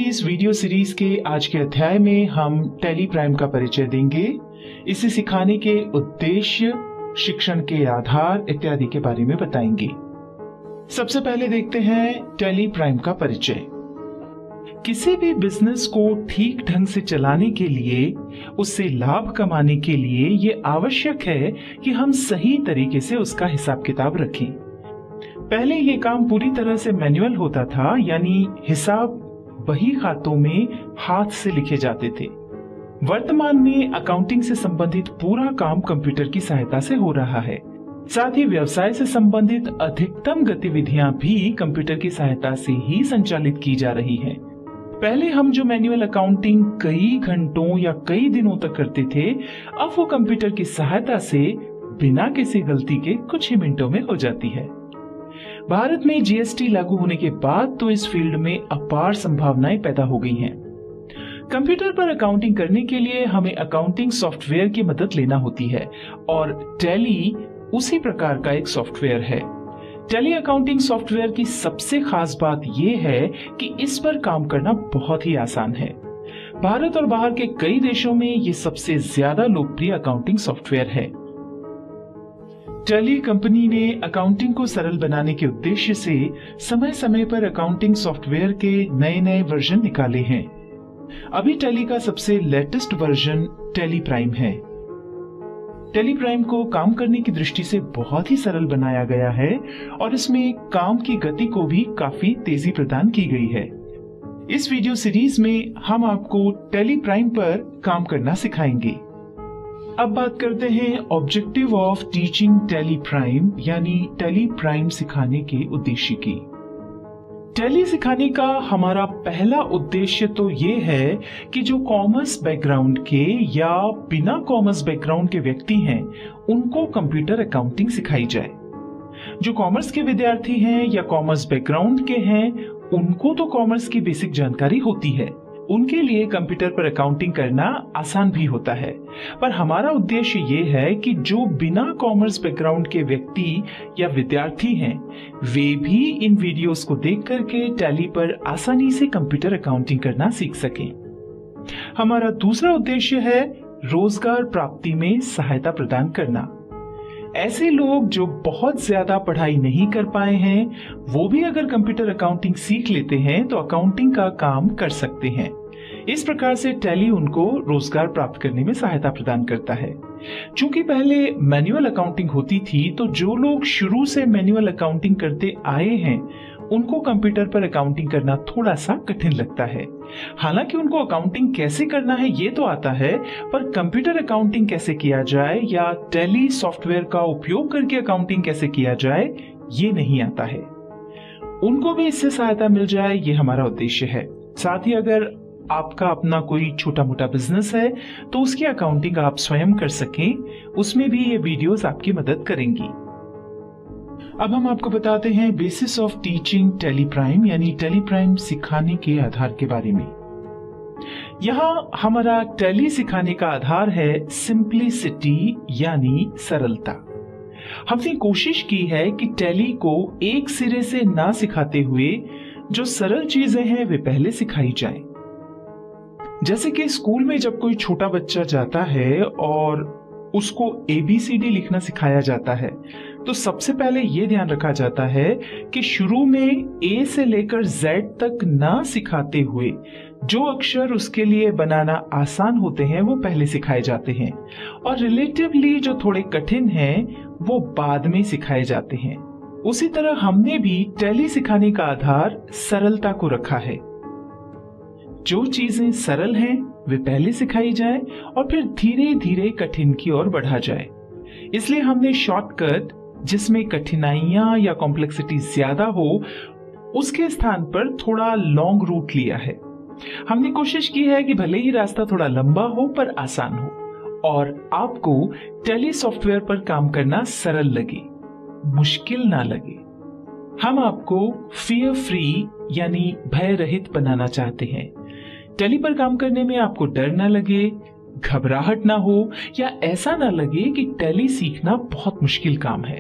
इस video series के आज के अध्याय में हम टैली प्राइम का परिचय देंगे। इसे सिखाने के उद्देश्य, शिक्षण के आधार इत्यादि के बारे में बताएंगे। सबसे पहले देखते हैं टैली प्राइम का परिचय। किसी भी बिजनेस को ठीक ढंग से चलाने के लिए, उससे लाभ कमाने के लिए ये आवश्यक है कि हम सही तरीके से उसका हिसाब किताब रखें। पहले ये काम पूरी तरह से मैनुअल होता था, यानी हिसाब बही खातों में हाथ से लिखे जाते थे। वर्तमान में अकाउंटिंग से संबंधित पूरा काम कंप्यूटर की सहायता से हो रहा है। साथ ही व्यवसाय से संबंधित अधिकतम गतिविधियां भी कंप्यूटर की सहायता से ही संचालित की जा रही हैं। पहले हम जो मैनुअल अकाउंटिंग कई घंटों या कई दिनों तक करते थे, अब वो कंप्यूटर की सहायता से बिना किसी गलती के कुछ ही मिनटों में हो जाती है। भारत में जीएसटी लागू होने के बाद तो इस फील्ड में अपार संभावनाएं पैदा हो गई हैं। कंप्यूटर पर अकाउंटिंग करने के लिए हमें अकाउंटिंग सॉफ्टवेयर की मदद लेना होती है और टैली उसी प्रकार का एक सॉफ्टवेयर है। टैली अकाउंटिंग सॉफ्टवेयर की सबसे खास बात यह है कि इस पर काम करना बहुत ही आसान है। भारत और बाहर के कई देशों में ये सबसे ज्यादा लोकप्रिय अकाउंटिंग सॉफ्टवेयर है। टैली कंपनी ने अकाउंटिंग को सरल बनाने के उद्देश्य से समय समय पर अकाउंटिंग सॉफ्टवेयर के नए नए वर्जन निकाले हैं। अभी टैली का सबसे लेटेस्ट वर्जन टैली प्राइम है। टैली प्राइम को काम करने की दृष्टि से बहुत ही सरल बनाया गया है और इसमें काम की गति को भी काफी तेजी प्रदान की गई है। इस वीडियो सीरीज में हम आपको टैली प्राइम पर काम करना सिखाएंगे। अब बात करते हैं objective of teaching tally prime, यानी टैली प्राइम सिखाने के उद्देश्य की। टैली सिखाने का हमारा पहला उद्देश्य तो ये है कि जो कॉमर्स बैकग्राउंड के या बिना कॉमर्स बैकग्राउंड के व्यक्ति हैं, उनको कंप्यूटर अकाउंटिंग सिखाई जाए। जो कॉमर्स के विद्यार्थी हैं या कॉमर्स बैकग्राउंड के हैं, उनको तो कॉमर्स की बेसिक जानकारी होती है, उनके लिए कंप्यूटर पर अकाउंटिंग करना आसान भी होता है। पर हमारा उद्देश्य ये है कि जो बिना कॉमर्स बैकग्राउंड के व्यक्ति या विद्यार्थी हैं, वे भी इन वीडियोस को देख करके टैली पर आसानी से कंप्यूटर अकाउंटिंग करना सीख सकें। हमारा दूसरा उद्देश्य है रोजगार प्राप्ति में सहायता प्रदान करना। ऐसे लोग जो बहुत ज्यादा पढ़ाई नहीं कर पाए हैं, वो भी अगर कंप्यूटर अकाउंटिंग सीख लेते हैं तो अकाउंटिंग का काम कर सकते हैं। इस प्रकार से टैली उनको रोजगार प्राप्त करने में सहायता प्रदान करता है। चूंकि पहले मैनुअल अकाउंटिंग होती थी, तो जो लोग शुरू से मैनुअल अकाउंटिंग करते आए हैं, उनको कंप्यूटर पर अकाउंटिंग करना थोड़ा सा कठिन लगता है। हालांकि उनको अकाउंटिंग कैसे करना है ये तो आता है, पर कंप्यूटर अकाउंटिंग कैसे किया जाए या टैली सॉफ्टवेयर का उपयोग करके अकाउंटिंग कैसे किया जाए, ये नहीं आता है। उनको भी इससे सहायता मिल जाए, ये हमारा उद्देश्य है। साथ ही अगर आपका अपना कोई छोटा मोटा बिजनेस है, तो उसकी अकाउंटिंग आप स्वयं कर सकें, उसमें भी ये वीडियोस आपकी मदद करेंगी। अब हम आपको बताते हैं basis of teaching tally prime, यानी टैली प्राइम सिखाने के आधार के बारे में। यहाँ हमारा टैली सिखाने का आधार है सिंप्लिसिटी, यानी सरलता। हमने कोशिश की है कि टैली को एक सिरे से ना सिखाते हुए जो सरल चीजें हैं वे पहले सिखाई जाएं। जैसे कि स्कूल में जब कोई छोटा बच्चा जाता है और उसको ABCD लिखना सिखाया जाता है, तो सबसे पहले यह ध्यान रखा जाता है कि शुरू में A से लेकर Z तक ना सिखाते हुए जो अक्षर उसके लिए बनाना आसान होते हैं वो पहले सिखाए जाते हैं, और रिलेटिवली जो थोड़े कठिन हैं वो बाद में सिखाए जाते हैं। उसी तरह हमने भी टैली सिखाने का आधार सरलता को रखा है। जो चीजें सरल हैं वे पहले सिखाई जाए और फिर धीरे धीरे कठिन की ओर बढ़ा जाए। इसलिए हमने शॉर्टकट, जिसमें कठिनाइयां या कॉम्प्लेक्सिटी ज्यादा हो, उसके स्थान पर थोड़ा लॉन्ग रूट लिया है। हमने कोशिश की है कि भले ही रास्ता थोड़ा लंबा हो पर आसान हो और आपको टैली सॉफ्टवेयर पर काम करना सरल लगे, मुश्किल ना लगे। हम आपको फियर फ्री, यानी भय रहित बनाना चाहते हैं। टैली पर काम करने में आपको डर ना लगे, घबराहट ना हो, या ऐसा ना लगे कि टैली सीखना बहुत मुश्किल काम है।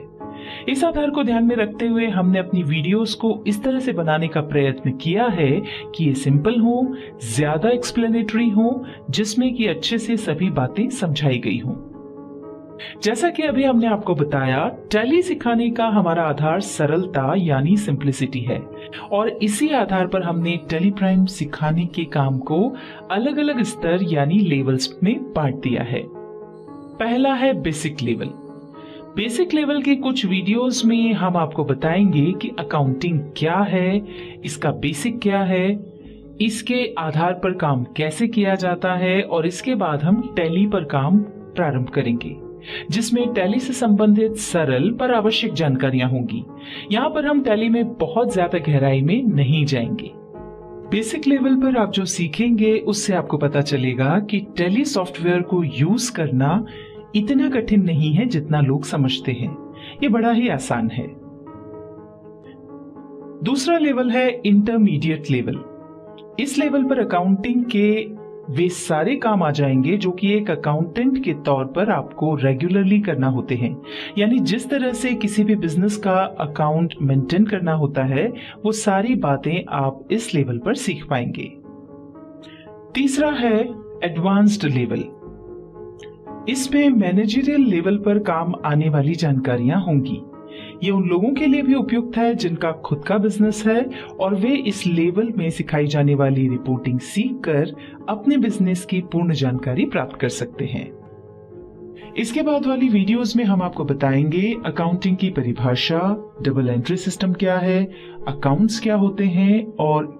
इस आधार को ध्यान में रखते हुए हमने अपनी वीडियोस को इस तरह से बनाने का प्रयत्न किया है कि ये सिंपल हो, ज्यादा एक्सप्लेनेटरी हो, जिसमें कि अच्छे से सभी बातें समझाई गई हों। जैसा कि अभी हमने आपको बताया, टैली सिखाने का हमारा आधार सरलता यानी सिंप्लिसिटी है और इसी आधार पर हमने टैली प्राइम सिखाने के काम को अलग अलग स्तर यानी लेवल्स में बांट दिया है। पहला है बेसिक लेवल। बेसिक लेवल के कुछ वीडियोस में हम आपको बताएंगे कि अकाउंटिंग क्या है, इसका बेसिक क्या है, इसके आधार पर काम कैसे किया जाता है और इसके बाद हम टैली पर काम प्रारंभ करेंगे, जिसमें टैली से संबंधित सरल पर आवश्यक जानकारियां होंगी। यहाँ पर हम टैली में बहुत ज्यादा गहराई में नहीं जाएंगे। बेसिक लेवल पर आप जो सीखेंगे उससे आपको पता चलेगा कि टैली सॉफ्टवेयर को यूज करना इतना कठिन नहीं है जितना लोग समझते हैं। ये बड़ा ही आसान है। दूसरा लेवल है इंटरमीडिएट लेवल। इस लेवल पर अकाउंटिंग के वे सारे काम आ जाएंगे जो कि एक अकाउंटेंट के तौर पर आपको रेगुलरली करना होते हैं। यानी जिस तरह से किसी भी बिजनेस का अकाउंट मेंटेन करना होता है, वो सारी बातें आप इस लेवल पर सीख पाएंगे। तीसरा है एडवांस्ड लेवल। इसमें मैनेजरियल लेवल पर काम आने वाली जानकारियां होंगी। ये उन लोगों के लिए भी उपयुक्त है जिनका खुद का बिजनेस है और वे इस लेवल में सिखाई जाने वाली रिपोर्टिंग सीखकर अपने बिजनेस की पूर्ण जानकारी प्राप्त कर सकते हैं। इसके बाद वाली वीडियोस में हम आपको बताएंगे अकाउंटिंग की परिभाषा, डबल एंट्री सिस्टम क्या है, अकाउंट्स क्या होते हैं और